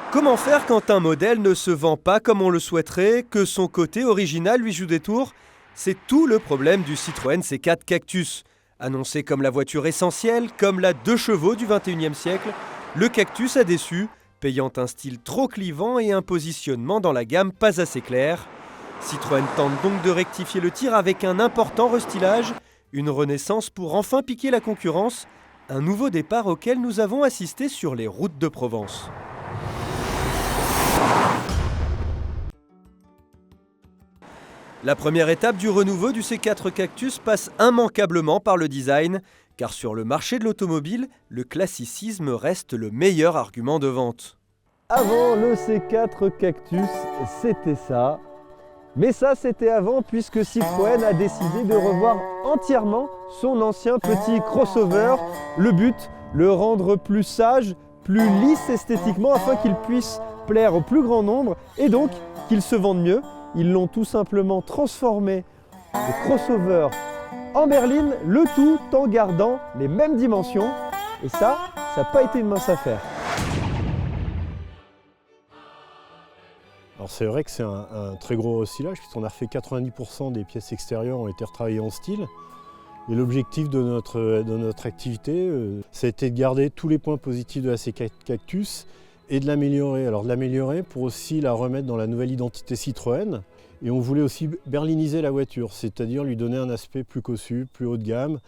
Comment faire quand un modèle ne se vend pas comme on le souhaiterait, que son côté original lui joue des tours? C'est tout le problème du Citroën C4 Cactus. Annoncé comme la voiture essentielle, comme la 2 chevaux du 21e siècle, le Cactus a déçu, payant un style trop clivant et un positionnement dans la gamme pas assez clair. Citroën tente donc de rectifier le tir avec un important restylage, une renaissance pour enfin piquer la concurrence, un nouveau départ auquel nous avons assisté sur les routes de Provence. La première étape du renouveau du C4 Cactus passe immanquablement par le design, car sur le marché de l'automobile, le classicisme reste le meilleur argument de vente. Avant le C4 Cactus, c'était ça. Mais ça, c'était avant, puisque Citroën a décidé de revoir entièrement son ancien petit crossover. Le but, le rendre plus sage, plus lisse esthétiquement, afin qu'il puisse plaire au plus grand nombre et donc qu'il se vende mieux. Ils l'ont tout simplement transformé le crossover en berline, le tout en gardant les mêmes dimensions. Et ça n'a pas été une mince affaire. Alors c'est vrai que c'est un très gros recyclage, puisqu'on a refait 90% des pièces extérieures ont été retravaillées en style. Et l'objectif de notre activité, ça a été de garder tous les points positifs de la C4 Cactus et de l'améliorer. Alors de l'améliorer pour aussi la remettre dans la nouvelle identité Citroën. Et on voulait aussi berliniser la voiture, c'est-à-dire lui donner un aspect plus cossu, plus haut de gamme.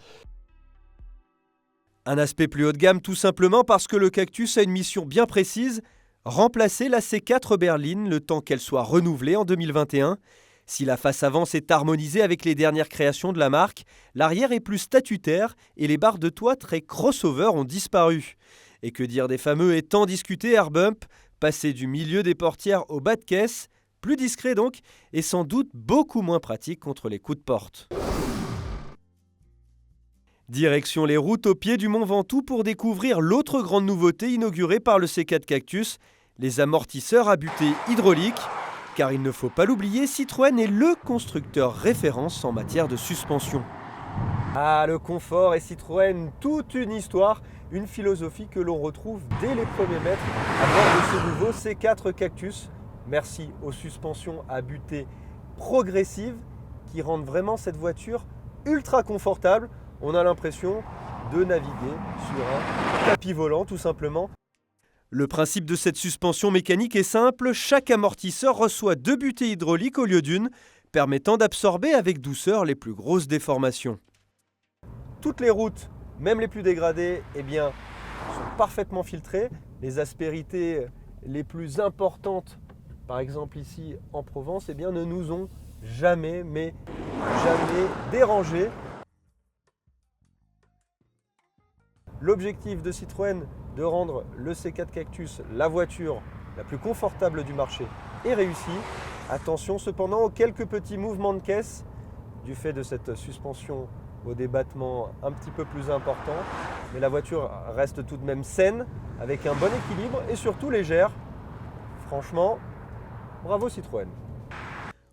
Un aspect plus haut de gamme tout simplement parce que le Cactus a une mission bien précise, remplacer la C4 berline le temps qu'elle soit renouvelée en 2021. Si la face avant s'est harmonisée avec les dernières créations de la marque, l'arrière est plus statutaire et les barres de toit très crossover ont disparu. Et que dire des fameux et tant discutés air bump, passés du milieu des portières au bas de caisse, plus discret donc, et sans doute beaucoup moins pratique contre les coups de porte. Direction les routes au pied du Mont Ventoux pour découvrir l'autre grande nouveauté inaugurée par le C4 Cactus, les amortisseurs à butée hydraulique. Car il ne faut pas l'oublier, Citroën est le constructeur référence en matière de suspension. Ah, le confort et Citroën, toute une histoire, une philosophie que l'on retrouve dès les premiers mètres à bord de ce nouveau C4 Cactus. Merci aux suspensions à butée progressives qui rendent vraiment cette voiture ultra confortable. On a l'impression de naviguer sur un tapis volant tout simplement. Le principe de cette suspension mécanique est simple, chaque amortisseur reçoit 2 butées hydrauliques au lieu d'une, permettant d'absorber avec douceur les plus grosses déformations. Toutes les routes, même les plus dégradées, sont parfaitement filtrées. Les aspérités les plus importantes, par exemple ici en Provence, ne nous ont jamais dérangés. L'objectif de Citroën de rendre le C4 Cactus la voiture la plus confortable du marché est réussi. Attention cependant aux quelques petits mouvements de caisse du fait de cette suspension au débattement un petit peu plus important. Mais la voiture reste tout de même saine, avec un bon équilibre et surtout légère. Franchement, bravo Citroën.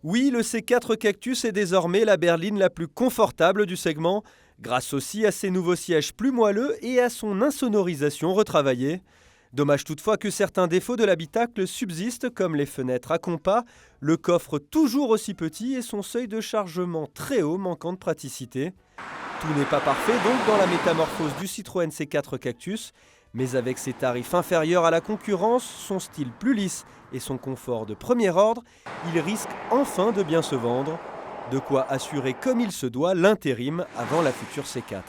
Oui, le C4 Cactus est désormais la berline la plus confortable du segment, grâce aussi à ses nouveaux sièges plus moelleux et à son insonorisation retravaillée. Dommage toutefois que certains défauts de l'habitacle subsistent, comme les fenêtres à compas, le coffre toujours aussi petit et son seuil de chargement très haut manquant de praticité. Tout n'est pas parfait donc dans la métamorphose du Citroën C4 Cactus, mais avec ses tarifs inférieurs à la concurrence, son style plus lisse et son confort de premier ordre, il risque enfin de bien se vendre. De quoi assurer comme il se doit l'intérim avant la future C4.